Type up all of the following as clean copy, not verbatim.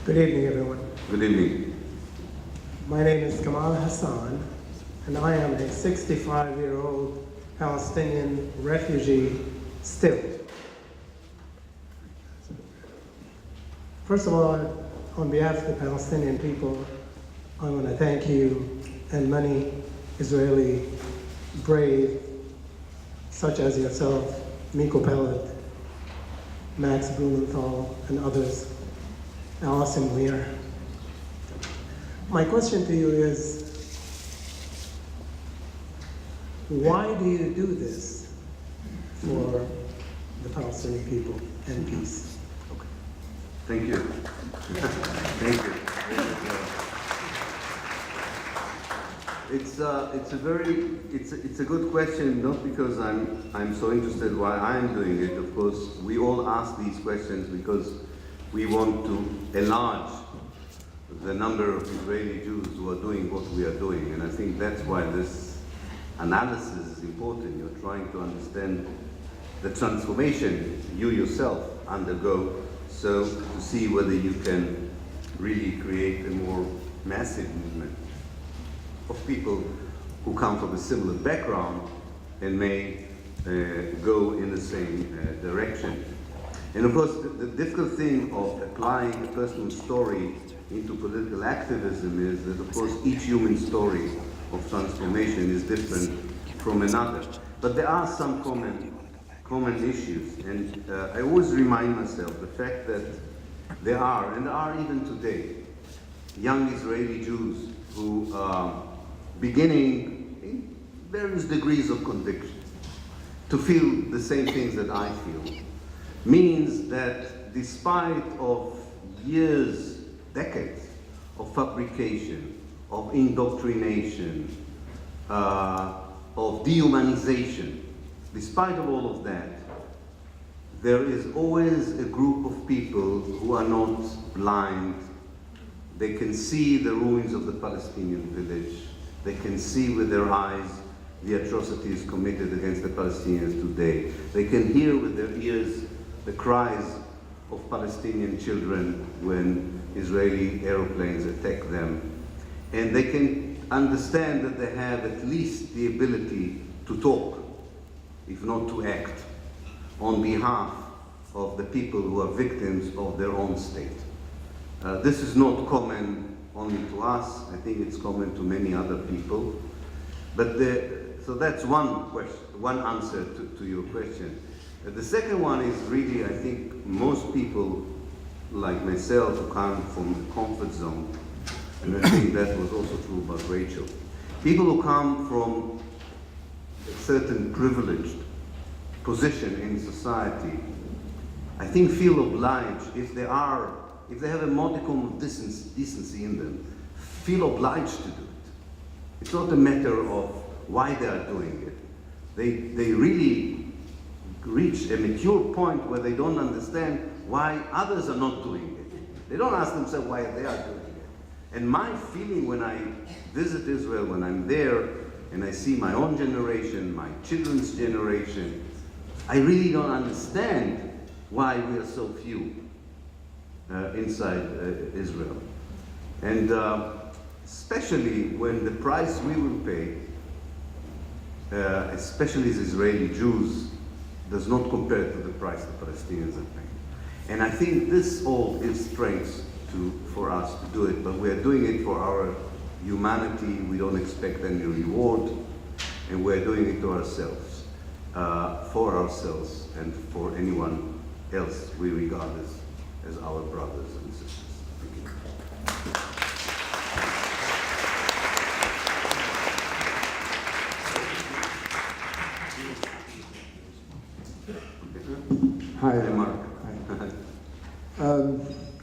Good evening, everyone. Good evening. My name is Kamal Hassan, and I am a 65-year-old Palestinian refugee still. First of all, on behalf of the Palestinian people, I want to thank you and many Israeli brave, such as yourself, Miko Pellet, Max Blumenthal, and others, Alison Weir. My question to you is, why do you do this for the Palestinian people and peace? Okay. Thank you. Thank you. It's a good question, not because I'm so interested why I'm doing it. Of course, we all ask these questions because we want to enlarge the number of Israeli Jews who are doing what we are doing, and I think that's why this analysis is important. You're trying to understand the transformation you yourself undergo, so to see whether you can really create a more massive movement of people who come from a similar background and may go in the same direction. And of course, the difficult thing of applying a personal story into political activism is that, of course, each human story of transformation is different from another. But there are some common issues, and I always remind myself the fact that there are, and there are even today, young Israeli Jews who are beginning in various degrees of conviction to feel the same things that I feel, means that despite of years, decades of fabrication, of indoctrination, of dehumanization, despite of all of that, there is always a group of people who are not blind. They can see the ruins of the Palestinian village. They can see with their eyes the atrocities committed against the Palestinians today. They can hear with their ears the cries of Palestinian children when Israeli airplanes attack them. And they can understand that they have at least the ability to talk, if not to act, on behalf of the people who are victims of their own state. This is not common only to us. I think it's common to many other people. But so that's one question, one answer to your question. The second one is really, I think, most people like myself who come from the comfort zone, and I think that was also true about Rachel. People who come from a certain privileged position in society, I think feel obliged, if they have a modicum of decency in them, feel obliged to do it. It's not a matter of why they are doing it. They really reach a mature point where they don't understand why others are not doing it. They don't ask themselves why they are doing it. And my feeling when I visit Israel, when I'm there, and I see my own generation, my children's generation, I really don't understand why we are so few inside Israel. And especially when the price we will pay, especially as Israeli Jews, does not compare to the price the Palestinians are paying. And I think this all is strength for us to do it, but we're doing it for our humanity. We don't expect any reward, and we're doing it to ourselves, for ourselves, and for anyone else we regard as our brothers and sisters. Thank you. Hi, Mark.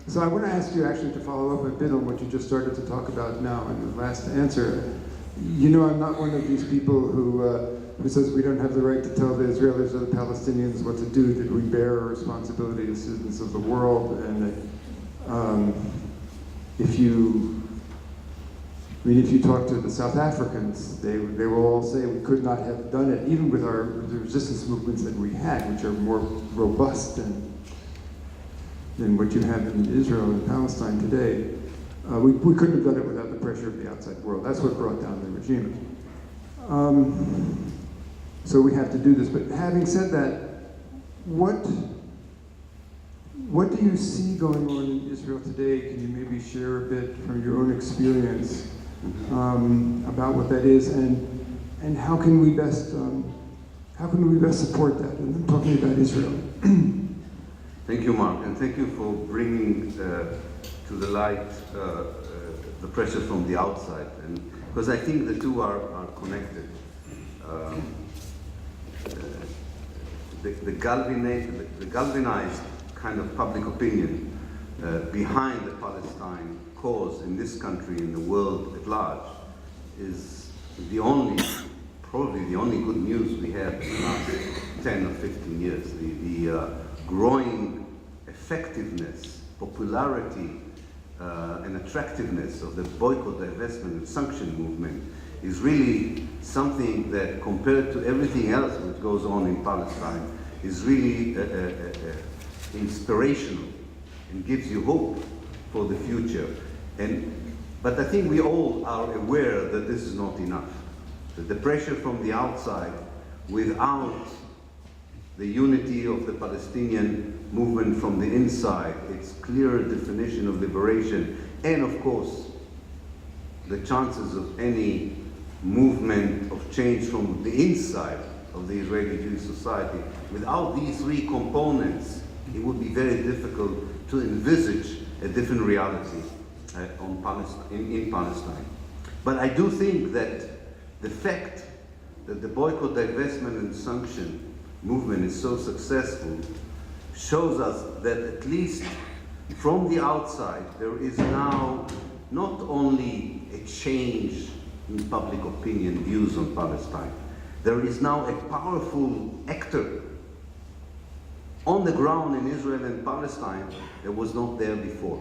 So I want to ask you actually to follow up a bit on what you just started to talk about now in the last answer. You know, I'm not one of these people who says we don't have the right to tell the Israelis or the Palestinians what to do, that we bear a responsibility as citizens of the world, and that if you talk to the South Africans, they will all say we could not have done it, even with the resistance movements that we had, which are more robust and than what you have in Israel and Palestine today. We couldn't have done it without the pressure of the outside world. That's what brought down the regime. So we have to do this. But having said that, what do you see going on in Israel today? Can you maybe share a bit from your own experience about what that is, and how can we best support that? And I'm talking about Israel. Thank you, Mark, and thank you for bringing to the light the pressure from the outside, and because I think the two are connected. The galvanized kind of public opinion behind the Palestine cause in this country, in the world at large, is probably the only good news we have in the last 10 or 15 years. The growing effectiveness, popularity, and attractiveness of the boycott, divestment, and sanction movement is really something that, compared to everything else that goes on in Palestine, is really inspirational and gives you hope for the future. But I think we all are aware that this is not enough. That the pressure from the outside, without the unity of the Palestinian movement from the inside, its clearer definition of liberation, and of course, the chances of any movement of change from the inside of the Israeli Jewish society, without these three components, it would be very difficult to envisage a different reality in Palestine. But I do think that the fact that the boycott, divestment, and sanction movement is so successful shows us that, at least from the outside, there is now not only a change in public opinion, views on Palestine, there is now a powerful actor on the ground in Israel and Palestine that was not there before.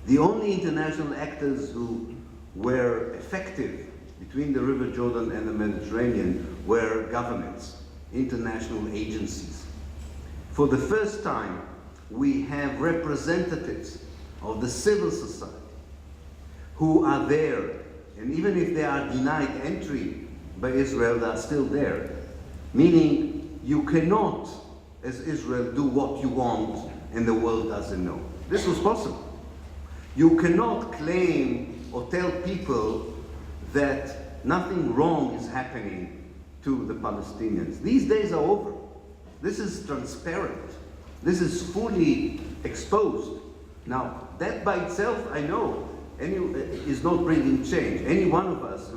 The only international actors who were effective between the River Jordan and the Mediterranean were governments, international agencies. For the first time, we have representatives of the civil society who are there, and even if they are denied entry by Israel, they are still there. Meaning, you cannot, as Israel, do what you want and the world doesn't know. This was possible. You cannot claim or tell people that nothing wrong is happening to the Palestinians. These days are over. This is transparent. This is fully exposed. Now, that by itself, I know, is not bringing change. Any one of us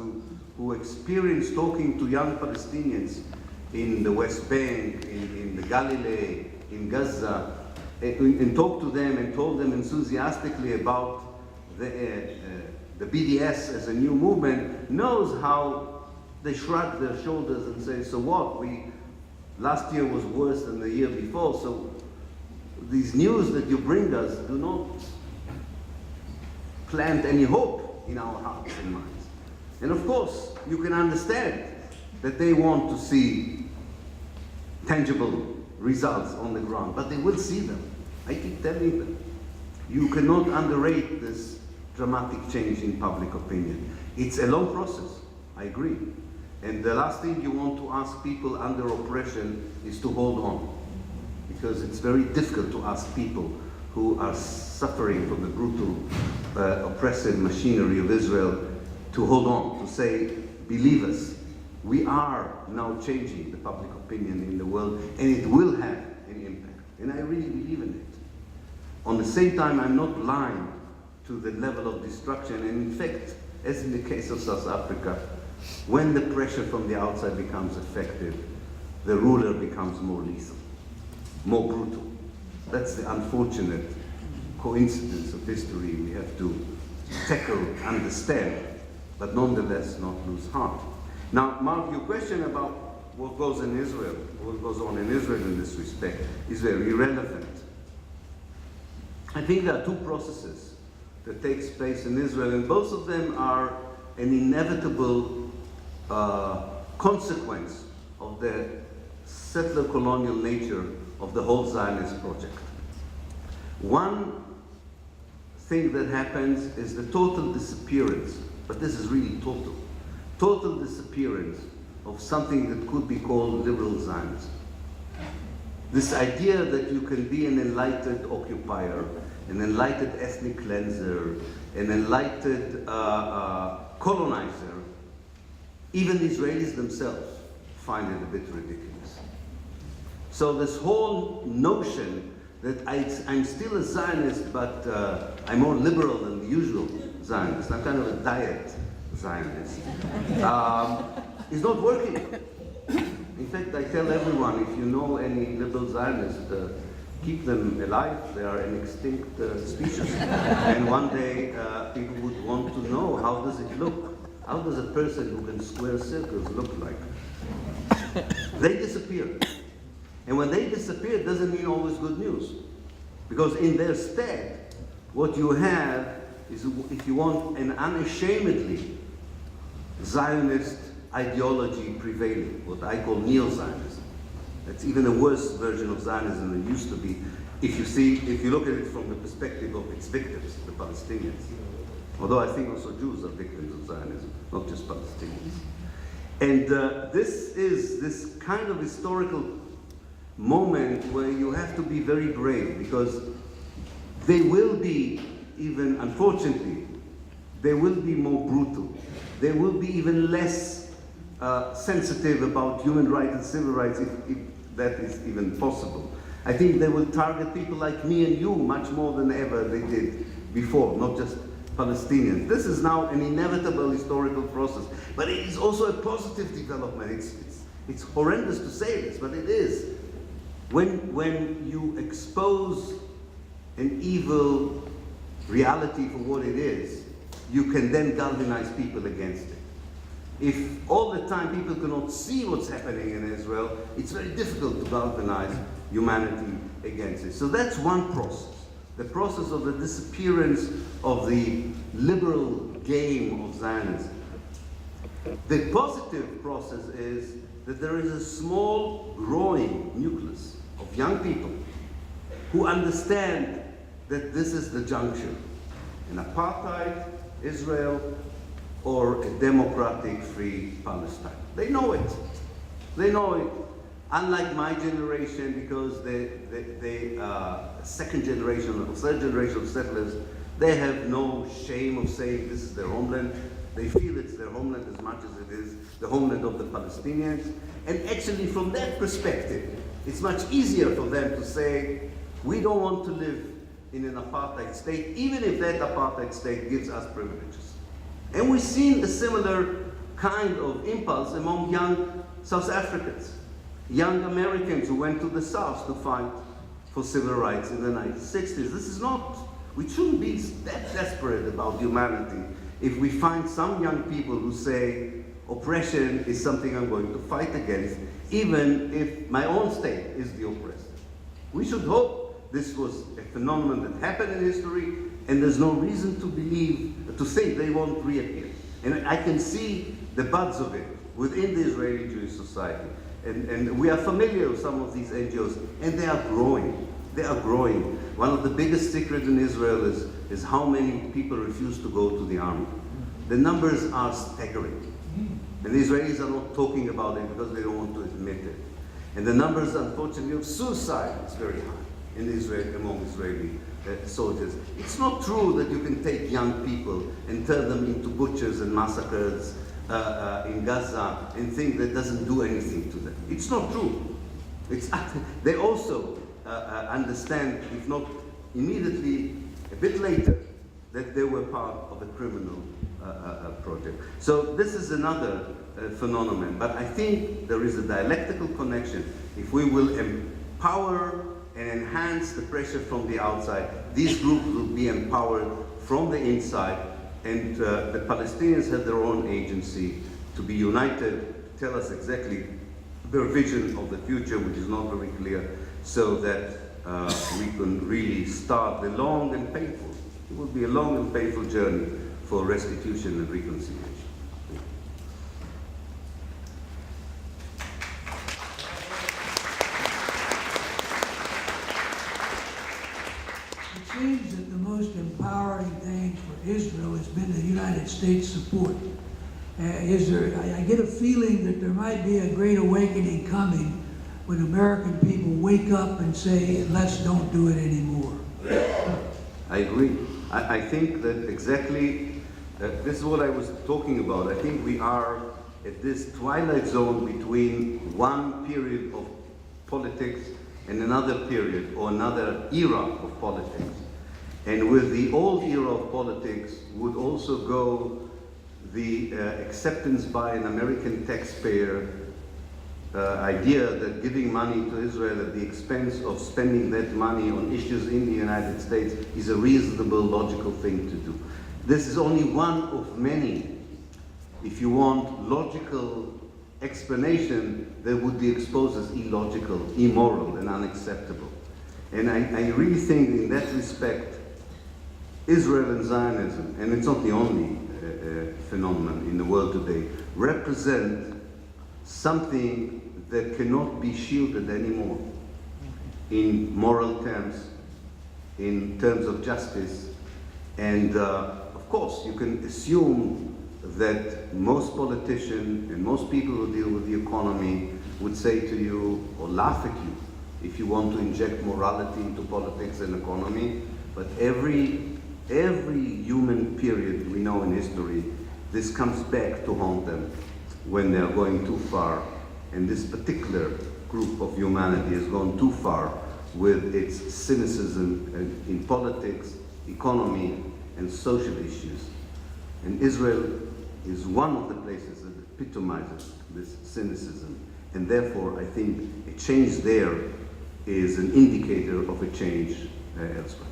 who experienced talking to young Palestinians in the West Bank, in the Galilee, in Gaza, and talked to them and told them enthusiastically about the BDS as a new movement, knows how they shrug their shoulders and say, so what? Last year was worse than the year before, so these news that you bring us do not plant any hope in our hearts and minds. And of course, you can understand that they want to see tangible results on the ground, but they will see them. I keep telling them. You cannot underrate this dramatic change in public opinion. It's a long process, I agree. And the last thing you want to ask people under oppression is to hold on. Because it's very difficult to ask people who are suffering from the brutal, oppressive machinery of Israel to hold on, to say, believe us, we are now changing the public opinion in the world, and it will have an impact. And I really believe in it. On the same time, I'm not blind to the level of destruction, and in fact, as in the case of South Africa, when the pressure from the outside becomes effective, the ruler becomes more lethal, more brutal. That's the unfortunate coincidence of history we have to tackle, understand, but nonetheless not lose heart. Now, Mark, your question about what goes on in Israel in this respect is very relevant. I think there are two processes that takes place in Israel, and both of them are an inevitable consequence of the settler colonial nature of the whole Zionist project. One thing that happens is the total disappearance, but this is really total disappearance of something that could be called liberal Zionism. This idea that you can be an enlightened occupier, an enlightened ethnic cleanser, an enlightened colonizer, even the Israelis themselves find it a bit ridiculous. So this whole notion that I'm still a Zionist, but I'm more liberal than the usual Zionist, I'm kind of a diet Zionist, is not working. In fact, I tell everyone, if you know any liberal Zionists, keep them alive. They are an extinct species. And one day, people would want to know, how does it look? How does a person who can square circles look like? They disappear. And when they disappear, it doesn't mean always good news. Because in their stead, what you have is, if you want, an unashamedly Zionist ideology prevailing, what I call neo-Zionism. That's even a worse version of Zionism than it used to be, if you look at it from the perspective of its victims, the Palestinians. Although I think also Jews are victims of Zionism, not just Palestinians. And this is this kind of historical moment where you have to be very brave, because they will be, even unfortunately, they will be more brutal. They will be even less sensitive about human rights and civil rights, if that is even possible. I think they will target people like me and you much more than ever they did before, not just Palestinians. This is now an inevitable historical process, but it is also a positive development. It's horrendous to say this, but it is. When you expose an evil reality for what it is, you can then galvanize people against it. If all the time people cannot see what's happening in Israel, it's very difficult to galvanize humanity against it. So that's one process, the process of the disappearance of the liberal game of Zionism. The positive process is that there is a small, growing nucleus of young people who understand that this is the juncture. An apartheid Israel or a democratic, free Palestine. They know it. They know it. Unlike my generation, because they second generation or third generation of settlers, they have no shame of saying this is their homeland. They feel it's their homeland as much as it is the homeland of the Palestinians. And actually, from that perspective, it's much easier for them to say, we don't want to live in an apartheid state, even if that apartheid state gives us privileges. And we've seen a similar kind of impulse among young South Africans, young Americans who went to the South to fight for civil rights in the 1960s. This is not, we shouldn't be that desperate about humanity if we find some young people who say, oppression is something I'm going to fight against, even if my own state is the oppressor. We should hope this was a phenomenon that happened in history, and there's no reason to believe, to think they won't reappear. And I can see the buds of it within the Israeli Jewish society. And we are familiar with some of these NGOs, and they are growing. They are growing. One of the biggest secrets in Israel is how many people refuse to go to the army. The numbers are staggering. And the Israelis are not talking about it because they don't want to admit it. And the numbers, unfortunately, of suicide is very high in Israel, among Israeli soldiers. It's not true that you can take young people and turn them into butchers and massacres in Gaza and think that doesn't do anything to them. It's not true. They also understand, if not immediately, a bit later, that they were part of a criminal project. So this is another phenomenon, but I think there is a dialectical connection. If we will empower and enhance the pressure from the outside, these groups will be empowered from the inside, and the Palestinians have their own agency to be united, tell us exactly their vision of the future, which is not very clear, so that we can really start the long and painful, it will be a long and painful journey for restitution and reconciliation. empowering thing for Israel has been the United States support. I get a feeling that there might be a great awakening coming when American people wake up and say, let's don't do it anymore. I agree. I think that exactly, this is what I was talking about. I think we are at this twilight zone between one period of politics and another period or another era of politics. And with the old era of politics would also go the acceptance by an American taxpayer idea that giving money to Israel at the expense of spending that money on issues in the United States is a reasonable, logical thing to do. This is only one of many, if you want, logical explanation that would be exposed as illogical, immoral, and unacceptable. And I really think in that respect, Israel and Zionism, and it's not the only phenomenon in the world today, represent something that cannot be shielded anymore in moral terms, in terms of justice. And of course, you can assume that most politicians and most people who deal with the economy would say to you or laugh at you if you want to inject morality into politics and economy. But every human period we know in history, this comes back to haunt them when they're going too far. And this particular group of humanity has gone too far with its cynicism in politics, economy, and social issues. And Israel is one of the places that epitomizes this cynicism. And therefore, I think a change there is an indicator of a change elsewhere.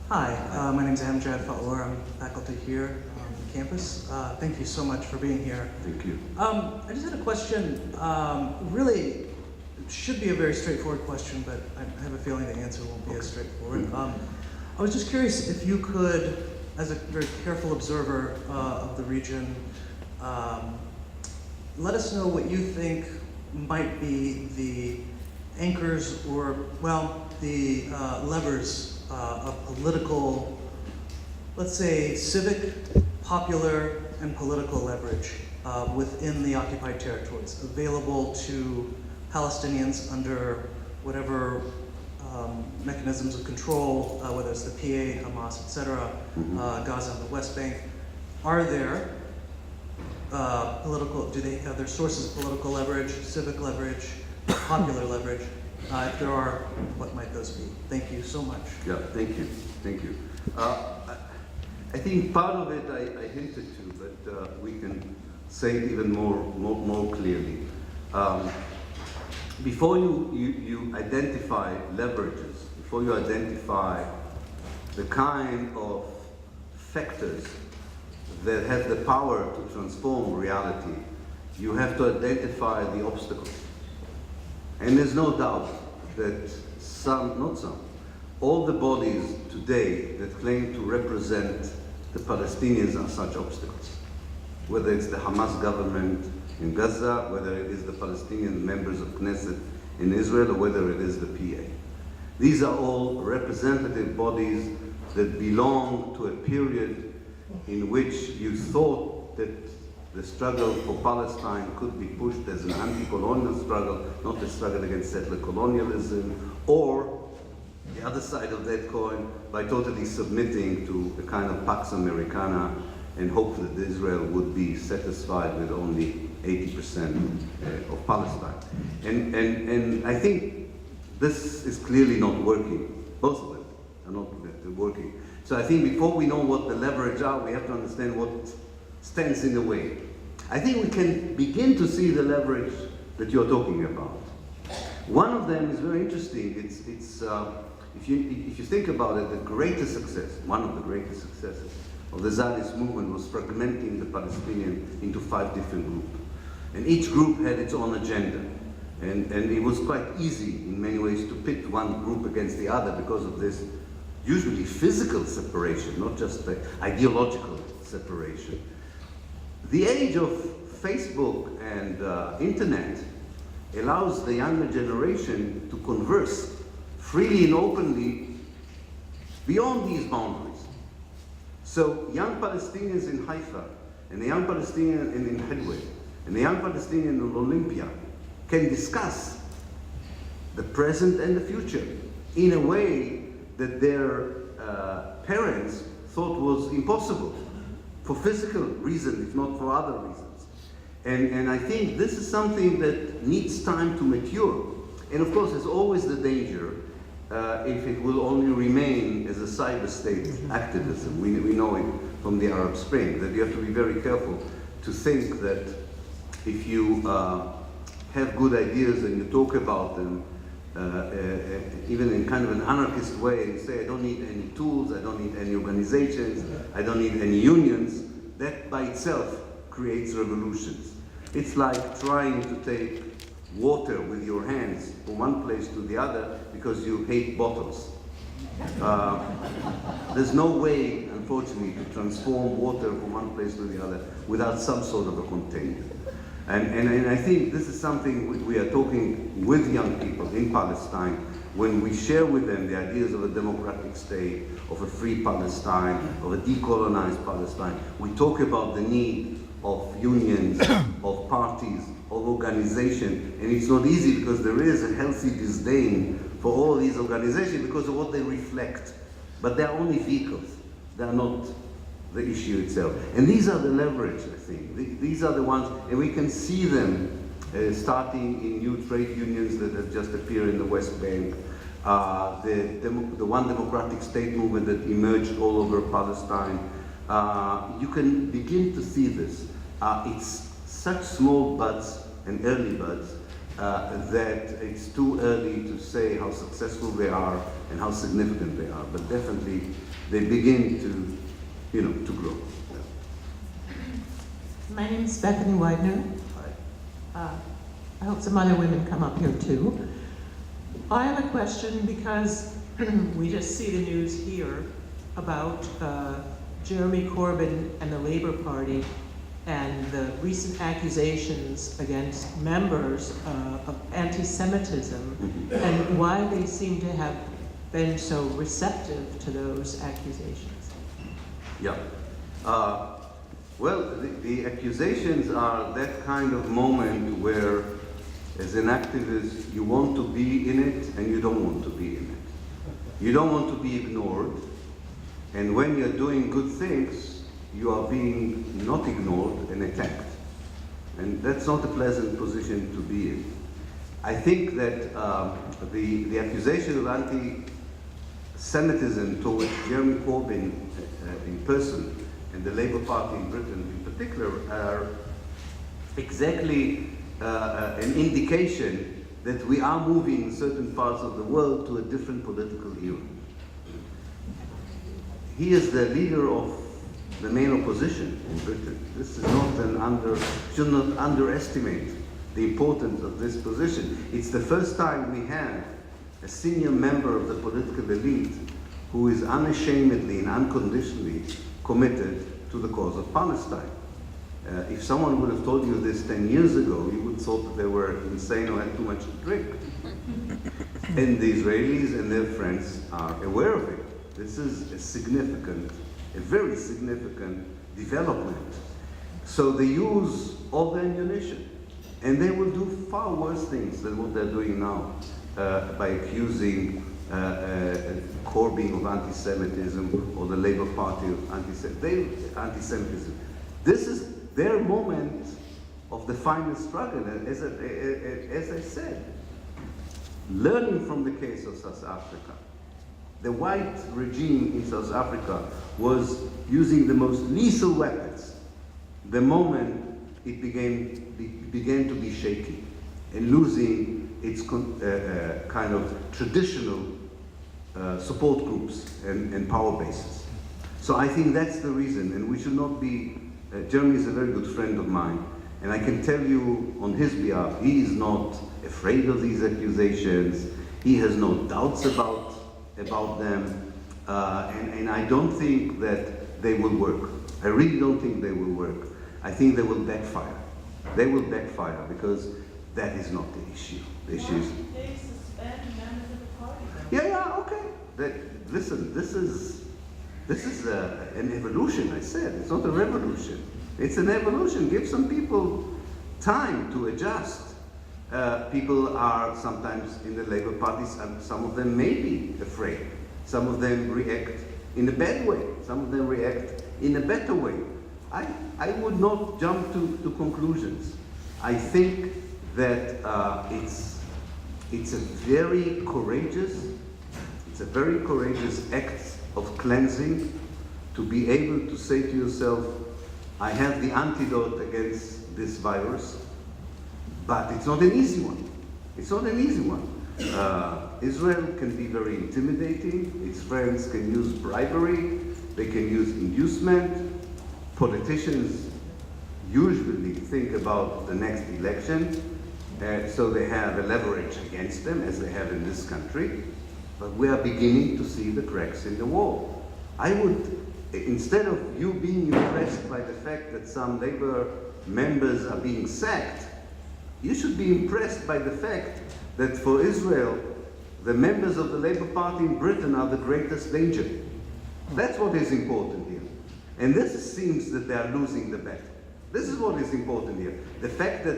Hi, my name is Amjad Fowler. I'm faculty here on campus. Thank you so much for being here. Thank you. I just had a question. Really, it should be a very straightforward question, but I have a feeling the answer won't be as straightforward. I was just curious if you could, as a very careful observer of the region, let us know what you think might be the anchors or, well, the levers of political, let's say, civic, popular, and political leverage within the occupied territories available to Palestinians under whatever mechanisms of control, whether it's the PA, Hamas, etc., Gaza and the West Bank. Are there political, are there sources of political leverage, civic leverage, popular leverage? If there are, what might those be? Thank you so much. Yeah, thank you, thank you. I think part of it I hinted to, but we can say it even more clearly. Before you identify leverages, before you identify the kind of factors that have the power to transform reality, you have to identify the obstacles. And there's no doubt that all the bodies today that claim to represent the Palestinians are such obstacles. Whether it's the Hamas government in Gaza, whether it is the Palestinian members of Knesset in Israel, or whether it is the PA. These are all representative bodies that belong to a period in which you thought that the struggle for Palestine could be pushed as an anti-colonial struggle, not a struggle against settler colonialism, or the other side of that coin, by totally submitting to a kind of Pax Americana and hope that Israel would be satisfied with only 80% of Palestine. And I think this is clearly not working. Both of them are not working. So I think before we know what the leverage are, we have to understand what stands in the way. I think we can begin to see the leverage that you're talking about. One of them is very interesting. If you think about it, the greatest success, one of the greatest successes of the Zionist movement was fragmenting the Palestinians into 5 different groups. And each group had its own agenda. And it was quite easy in many ways to pit one group against the other because of this usually physical separation, not just the ideological separation. The age of Facebook and internet allows the younger generation to converse freely and openly beyond these boundaries. So young Palestinians in Haifa, and the young Palestinian in Hadway, and the young Palestinian in Olympia can discuss the present and the future in a way that their parents thought was impossible for physical reasons, if not for other reasons. And I think this is something that needs time to mature. And of course, there's always the danger if it will only remain as a cyber-state activism. We know it from the Arab Spring, that you have to be very careful to think that if you have good ideas and you talk about them, even in kind of an anarchist way, and say, I don't need any tools, I don't need any organizations, I don't need any unions, that by itself creates revolutions. It's like trying to take water with your hands from one place to the other because you hate bottles. There's no way, unfortunately, to transform water from one place to the other without some sort of a container. And I think this is something we are talking with young people in Palestine when we share with them the ideas of a democratic state, of a free Palestine, of a decolonized Palestine. We talk about the need of unions, of parties, of organization, and it's not easy because there is a healthy disdain for all these organizations because of what they reflect. But they're only vehicles, they're not the issue itself. And these are the leverage, I think. These are the ones, and we can see them starting in new trade unions that have just appeared in the West Bank, the One Democratic State movement that emerged all over Palestine. You can begin to see this. It's such small buds and early buds that it's too early to say how successful they are and how significant they are, but definitely they begin to to grow. Yeah. My name is Bethany Widener. I hope some other women come up here too. I have a question because we just see the news here about Jeremy Corbyn and the Labour Party and the recent accusations against members of anti-Semitism and why they seem to have been so receptive to those accusations. Yeah. Well, the accusations are that kind of moment where, as an activist, you want to be in it and you don't want to be in it. You don't want to be ignored, and when you're doing good things, you are being not ignored and attacked. And that's not a pleasant position to be in. I think that the accusation of anti-Semitism towards Jeremy Corbyn in person, and the Labour Party in Britain in particular, are exactly an indication that we are moving in certain parts of the world to a different political era. He is the leader of the main opposition in Britain. This is not should not underestimate the importance of this position. It's the first time we have a senior member of the political elite who is unashamedly and unconditionally committed to the cause of Palestine. If someone would have told you this 10 years ago, you would have thought that they were insane or had too much to drink. And the Israelis and their friends are aware of it. This is a very significant development. So they use all the ammunition, and they will do far worse things than what they're doing now by accusing Corbyn of anti-Semitism or the Labour Party of anti-Semitism. This is their moment of the final struggle. And as I said, learning from the case of South Africa, the white regime in South Africa was using the most lethal weapons the moment it began to be shaky and losing its kind of traditional support groups and power bases. So I think that's the reason, and we should not be, Jeremy is a very good friend of mine, and I can tell you on his behalf, he is not afraid of these accusations, he has no doubts about them, and I don't think that they will work. I really don't think they will work. I think they will backfire. They will backfire because that is not the issue. The issue is disband members of the party. Yeah, okay. Listen, this is an evolution, I said. It's not a revolution. It's an evolution. Give some people time to adjust. People are sometimes in the Labour Party, some of them may be afraid. Some of them react in a bad way. Some of them react in a better way. I would not jump to conclusions. I think that it's a very courageous act of cleansing to be able to say to yourself, I have the antidote against this virus, but it's not an easy one. It's not an easy one. Israel can be very intimidating. Its friends can use bribery. They can use inducement. Politicians usually think about the next election, so they have a leverage against them, as they have in this country. But we are beginning to see the cracks in the wall. I would, instead of you being impressed by the fact that some Labour members are being sacked, you should be impressed by the fact that for Israel, the members of the Labour Party in Britain are the greatest danger. That's what is important here. And this seems that they are losing the battle. This is what is important here. The fact that,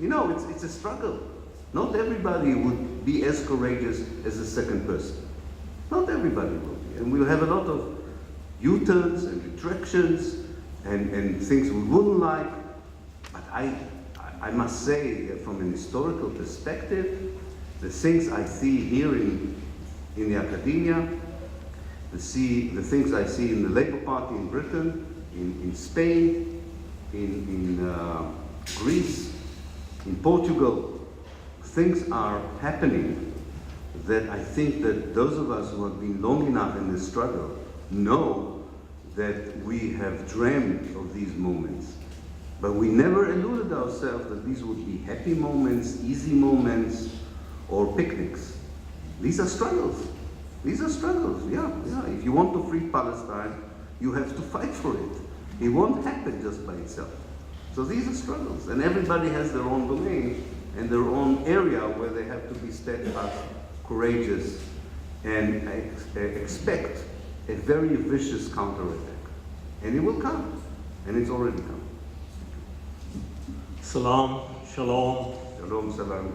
it's a struggle. Not everybody would be as courageous as the second person. Not everybody will be. And we'll have a lot of U-turns and retractions and things we wouldn't like. But I must say, from an historical perspective, the things I see here in the academia, the things I see in the Labour Party in Britain, in Spain, in Greece, in Portugal, things are happening that I think that those of us who have been long enough in this struggle know that we have dreamed of these moments. But we never illuded ourselves that these would be happy moments, easy moments, or picnics. These are struggles. These are struggles, yeah. If you want to free Palestine, you have to fight for it. It won't happen just by itself. So these are struggles, and everybody has their own domain and their own area where they have to be steadfast, courageous, and expect a very vicious counterattack. And it will come, and it's already come. Salam, shalom. Shalom, salam.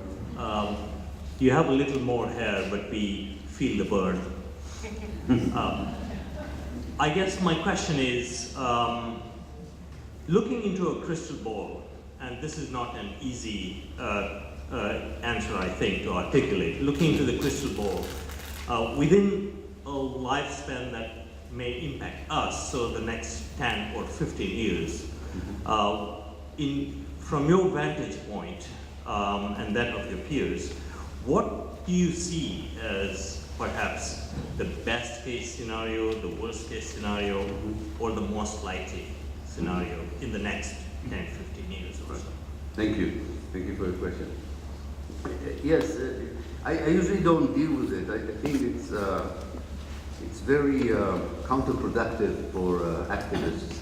You have a little more hair, but we feel the burn. I guess my question is, looking into a crystal ball, and this is not an easy answer, I think, to articulate. Looking into the crystal ball, within a lifespan that may impact us, so the next 10 or 15 years, from your vantage point and that of your peers, what do you see as perhaps the best case scenario, the worst case scenario, or the most likely scenario in the next 10, 15 years or so? Thank you. Thank you for your question. Yes, I usually don't deal with it. I think it's very counterproductive for activists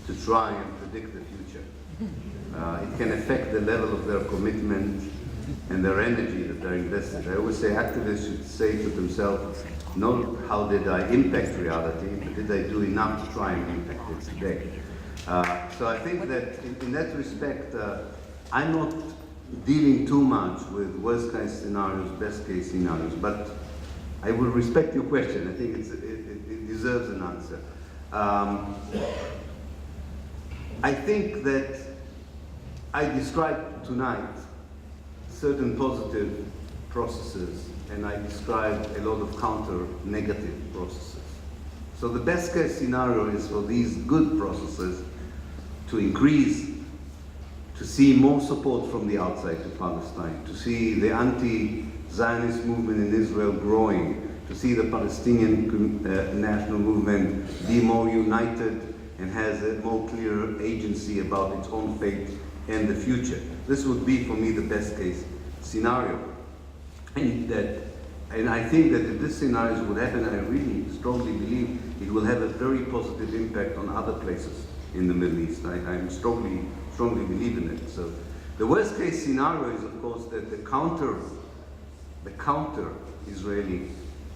to try and predict the future. It can affect the level of their commitment and their energy that they're invested. I always say activists should say to themselves, not how did I impact reality, but did I do enough to try and impact it today? So I think that in that respect, I'm not dealing too much with worst case scenarios, best case scenarios, but I will respect your question. I think it deserves an answer. I think that I described tonight certain positive processes, and I described a lot of counter-negative processes. So the best case scenario is for these good processes to increase, to see more support from the outside to Palestine, to see the anti-Zionist movement in Israel growing, to see the Palestinian national movement be more united and has a more clear agency about its own fate and the future. This would be, for me, the best case scenario. And I think that if this scenario would happen, I really strongly believe it will have a very positive impact on other places in the Middle East. I strongly believe in it. So the worst case scenario is, of course, that the counter the counter-Israeli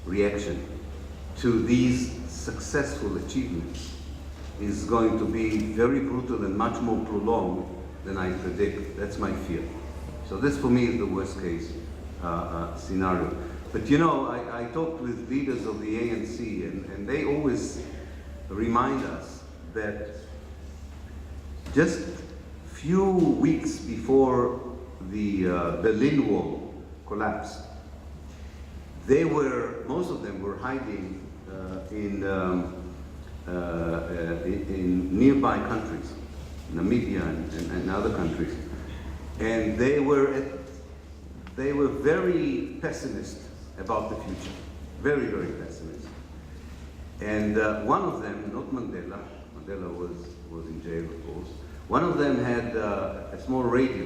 reaction to these successful achievements is going to be very brutal and much more prolonged than I predict. That's my fear. So this for me is the worst case scenario. But you know, I talked with leaders of the ANC and they always remind us that just few weeks before the Berlin Wall collapsed, most of them were hiding in nearby countries, Namibia and other countries, and they were very pessimist about the future, very, very pessimist. And one of them, not Mandela, Mandela was in jail, of course. One of them had a small radio,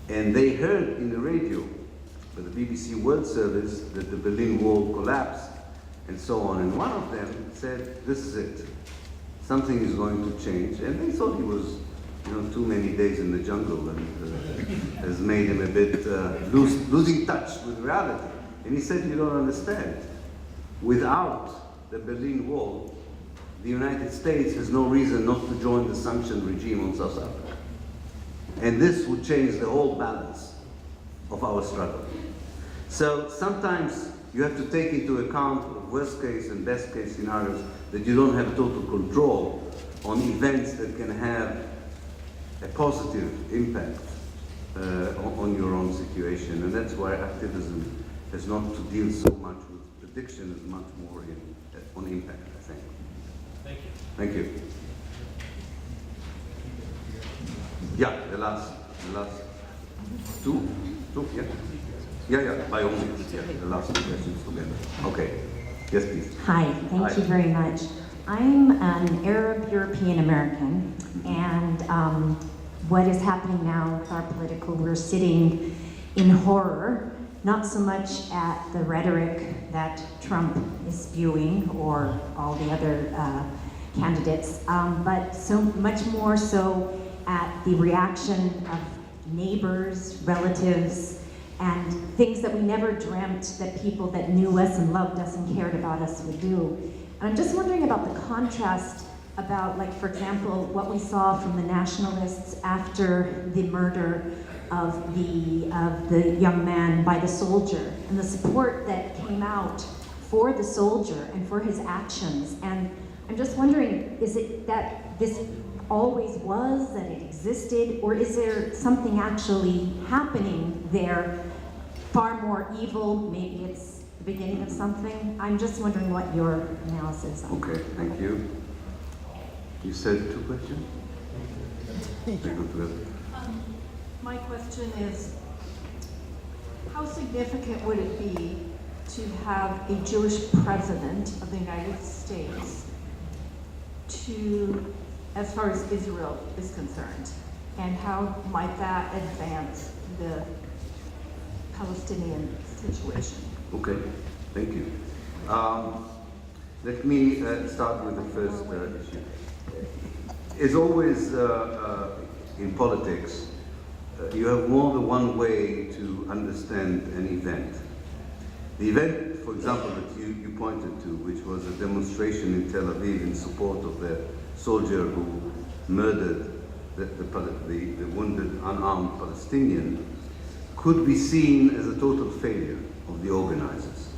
and they heard in the radio by the BBC World Service that the Berlin Wall collapsed, and so on. And one of them said, "This is it. Something is going to change." And they thought he was, too many days in the jungle, and has made him a bit losing touch with reality. And he said, "You don't understand. Without the Berlin Wall, the United States has no reason not to join the sanction regime on South Africa. And this would change the whole balance of our struggle." So sometimes you have to take into account worst case and best case scenarios, that you don't have total control on events that can have a positive impact on your own situation. And that's why activism has not to deal so much with prediction, as much more on impact, I think. Thank you. Thank you. Yeah, the last two, yeah. Yeah, by all means, yeah, the last two questions together. Okay, yes, please. Hi, thank you very much. I'm an Arab European American, and what is happening now with our political, we're sitting in horror, not so much at the rhetoric that Trump is spewing or all the other candidates, but so much more so at the reaction of neighbors, relatives, and things that we never dreamt that people that knew us and loved us and cared about us would do. And I'm just wondering about the contrast about, like, for example, what we saw from the nationalists after the murder of the young man by the soldier, and the support that came out for the soldier and for his actions. And I'm just wondering, is it that this always was, that it existed, or is there something actually happening there, far more evil? Maybe it's the beginning of something. I'm just wondering what your analysis on. Okay, thank you. You said two questions? My question is, how significant would it be to have a Jewish president of the United States as far as Israel is concerned? And how might that advance the Palestinian situation? Okay, thank you. Let me start with the first issue. As always in politics, you have more than one way to understand an event. The event, for example, that you pointed to, which was a demonstration in Tel Aviv in support of the soldier who murdered the wounded unarmed Palestinian, could be seen as a total failure of the organizers.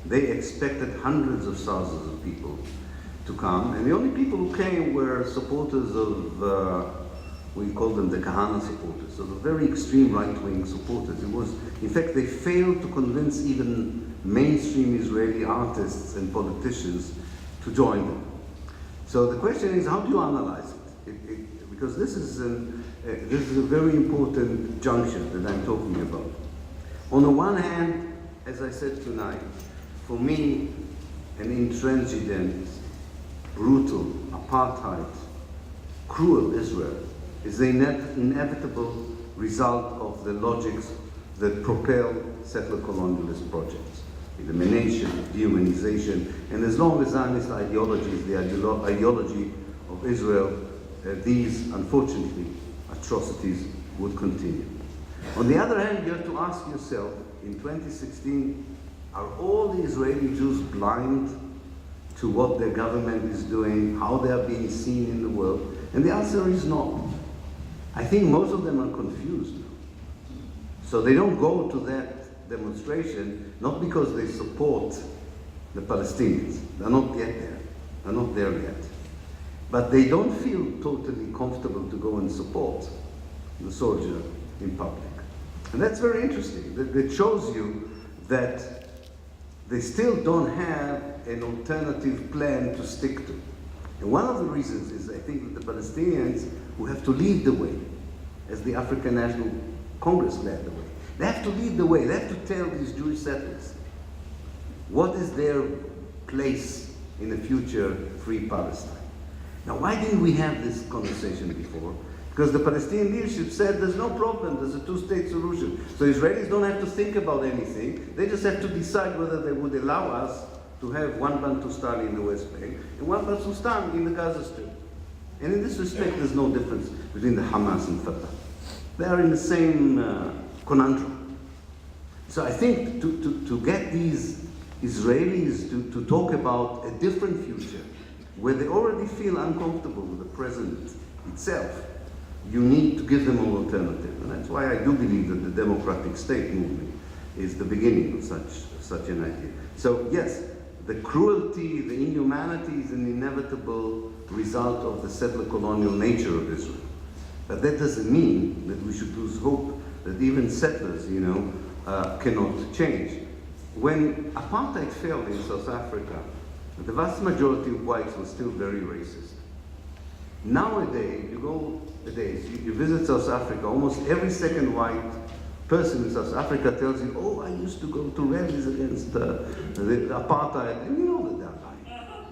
They expected hundreds of thousands of people to come, and the only people who came were supporters of, we call them the Kahana supporters, so the very extreme right-wing supporters. In fact, they failed to convince even mainstream Israeli artists and politicians to join them. So the question is, how do you analyze it? Because this is a very important junction that I'm talking about. On the one hand, as I said tonight, for me, an intransigent, brutal, apartheid, cruel Israel is the inevitable result of the logics that propel settler colonialist projects. Elimination, dehumanization, and as long as Zionist ideology is the ideology of Israel, these, unfortunately, atrocities would continue. On the other hand, you have to ask yourself, in 2016, are all the Israeli Jews blind to what their government is doing, how they are being seen in the world? And the answer is no. I think most of them are confused. So they don't go to that demonstration, not because they support the Palestinians. They're not yet there. They're not there yet. But they don't feel totally comfortable to go and support the soldier in public. And that's very interesting. That shows you that they still don't have an alternative plan to stick to. And one of the reasons is, I think, that the Palestinians who have to lead the way, as the African National Congress led the way. They have to lead the way. They have to tell these Jewish settlers what is their place in a future free Palestine. Now, why didn't we have this conversation before? Because the Palestinian leadership said there's no problem, there's a two-state solution. So Israelis don't have to think about anything. They just have to decide whether they would allow us to have one Bantustan in the West Bank and one Bantustan in the Gaza Strip. And in this respect, there's no difference between the Hamas and Fatah. They are in the same conundrum. So I think to get these Israelis to talk about a different future, where they already feel uncomfortable with the present itself, you need to give them an alternative. And that's why I do believe that the democratic state movement is the beginning of such an idea. So yes, the cruelty, the inhumanity is an inevitable result of the settler colonial nature of Israel. But that doesn't mean that we should lose hope that even settlers, cannot change. When apartheid fell in South Africa, the vast majority of whites were still very racist. Nowadays, you visit South Africa, almost every second white person in South Africa tells you, oh, I used to go to rallies against the apartheid, and you know that they're lying.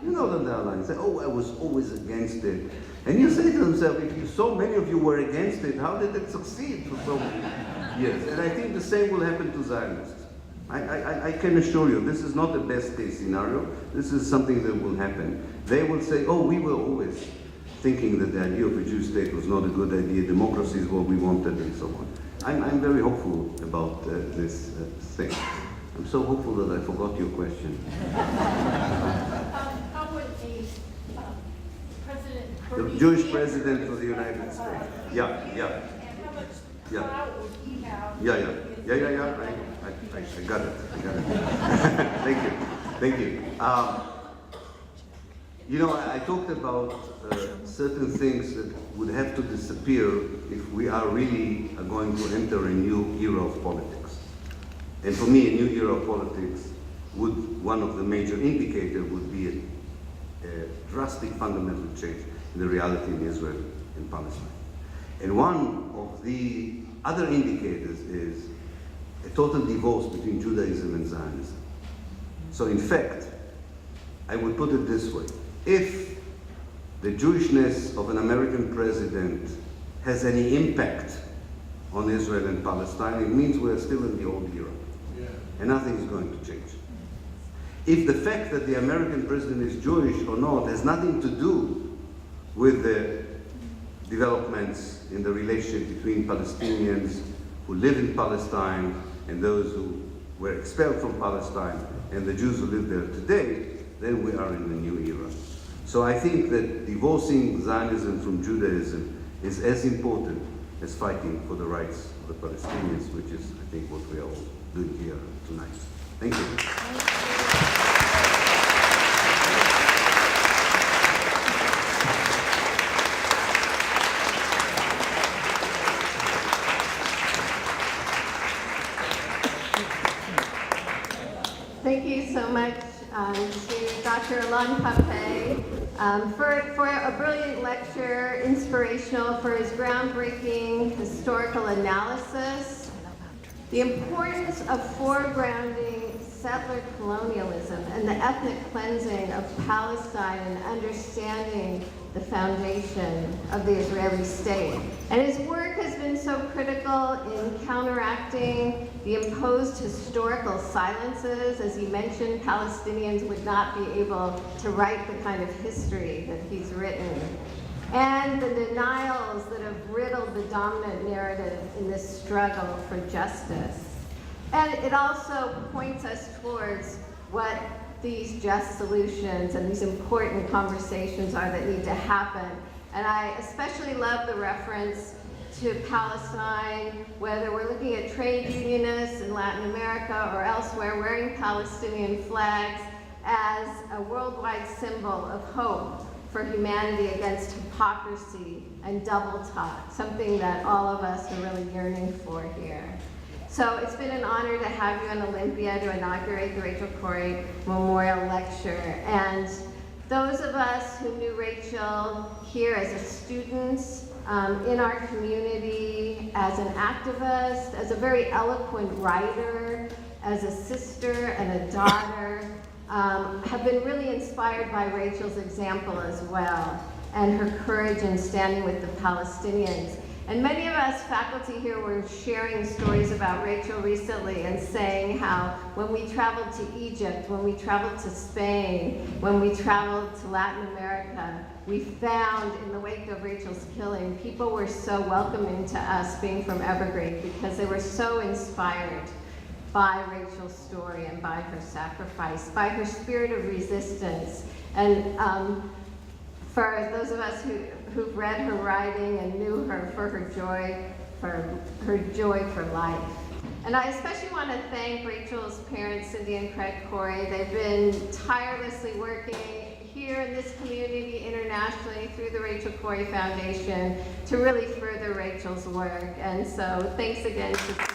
You know that they're lying. Say, oh, I was always against it. And you say to themselves, if so many of you were against it, how did it succeed for so many years? And I think the same will happen to Zionists. I can assure you, this is not the best case scenario. This is something that will happen. They will say, oh, we were always thinking that the idea of a Jewish state was not a good idea. Democracy is what we wanted, and so on. I'm very hopeful about this thing. I'm so hopeful that I forgot your question. How would the president, The Jewish president of the United States. Yeah. And how much Yeah. clout would he have? Yeah. I got it. Thank you. I talked about certain things that would have to disappear if we are really going to enter a new era of politics. And for me, a new era of politics one of the major indicators would be a drastic fundamental change in the reality in Israel and Palestine. And one of the other indicators is a total divorce between Judaism and Zionism. So in fact, I would put it this way. If the Jewishness of an American president has any impact on Israel and Palestine, it means we're still in the old era. Yeah. And nothing is going to change. If the fact that the American president is Jewish or not has nothing to do with the developments in the relationship between Palestinians who live in Palestine and those who were expelled from Palestine and the Jews who live there today, then we are in a new era. So I think that divorcing Zionism from Judaism is as important as fighting for the rights of the Palestinians, which is, I think, what we are all doing here tonight. Thank you. Thank you so much to Dr. Ilan Pappe for a brilliant lecture, inspirational for his groundbreaking historical analysis, the importance of foregrounding settler colonialism and the ethnic cleansing of Palestine and understanding the foundation of the Israeli state. And his work has been so critical in counteracting the imposed historical silences. As he mentioned, Palestinians would not be able to write the kind of history that he's written. And the denials that have riddled the dominant narrative in this struggle for justice. And it also points us towards what these just solutions and these important conversations are that need to happen. And I especially love the reference to Palestine, whether we're looking at trade unionists in Latin America or elsewhere wearing Palestinian flags as a worldwide symbol of hope for humanity against hypocrisy and double talk, something that all of us are really yearning for here. So it's been an honor to have you in Olympia to inaugurate the Rachel Corrie Memorial Lecture. And those of us who knew Rachel here as a student, in our community, as an activist, as a very eloquent writer, as a sister and a daughter, have been really inspired by Rachel's example as well, and her courage in standing with the Palestinians. And many of us faculty here were sharing stories about Rachel recently and saying how when we traveled to Egypt, when we traveled to Spain, when we traveled to Latin America, we found in the wake of Rachel's killing, people were so welcoming to us being from Evergreen because they were so inspired by Rachel's story and by her sacrifice, by her spirit of resistance. And for those of us who've read her writing and knew her for her joy for life. And I especially want to thank Rachel's parents, Cindy and Craig Corrie. They've been tirelessly working here in this community, internationally, through the Rachel Corrie Foundation to really further Rachel's work. And so thanks again to